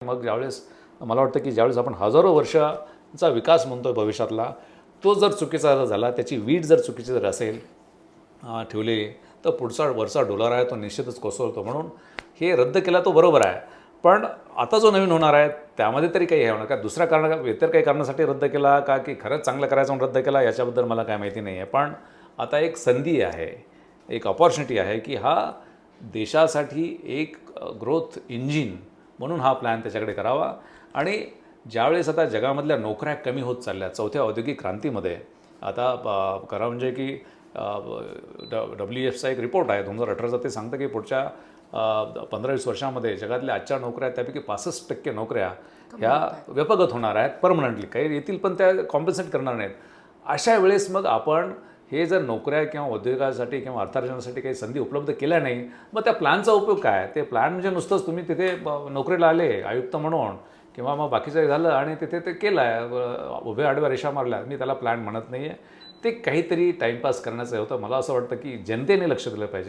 मग ज्यावेळेस मला वाटतं की ज्यावेळेस आपण हजारो वर्षांचा विकास म्हणतोय भविष्यातला, तो जर चुकीचा झाला, त्याची वीट जर चुकीची जर असेल ठेवली, तर वरचा डोलार आहे तो निश्चितच कोसळतो. म्हणून हे रद्द केला तो बरोबर आहे. पण आता जो नवीन होणार आहे त्यामध्ये तरी काही हे होणार का, दुसऱ्या इतर काही कारणासाठी रद्द केला का, की खरंच चांगलं करायचं म्हणून रद्द केला, याच्याबद्दल मला काय माहिती नाही आहे. पण आता एक संधी आहे, एक अपॉर्च्युनिटी आहे की हा देशासाठी एक ग्रोथ इंजिन म्हणून हा प्लॅन त्याच्याकडे करावा. आणि ज्यावेळेस आता जगामधल्या नोकऱ्या कमी होत चालल्या चौथ्या औद्योगिक क्रांतीमध्ये, आता खरं म्हणजे की WEFचा एक रिपोर्ट आहे 2018चा, ते सांगतं की पुढच्या 15-20 वर्षामध्ये जगातल्या आजच्या नोकऱ्या त्यापैकी 65% नोकऱ्या ह्या व्यपगत होणार आहेत परमनंटली. काही येतील पण त्या कॉम्पेन्सेट करणार नाहीत. अशा वेळेस मग आपण हे जर नोकऱ्या किंवा उद्योगासाठी किंवा अर्थार्जनासाठी काही संधी उपलब्ध केल्या नाही, मग त्या प्लॅनचा उपयोग काय? ते प्लॅन म्हणजे नुसतंच तुम्ही तिथे नोकरीला आले आयुक्त म्हणून किंवा मग बाकीचं झालं आणि तिथे ते केलं आहे, उभ्या आडव्या रेषा मारल्या, मी त्याला प्लॅन म्हणत नाही आहे. ते काहीतरी टाईमपास करण्याचं होतं. मला असं वाटतं की जनतेने लक्ष दिलं पाहिजे.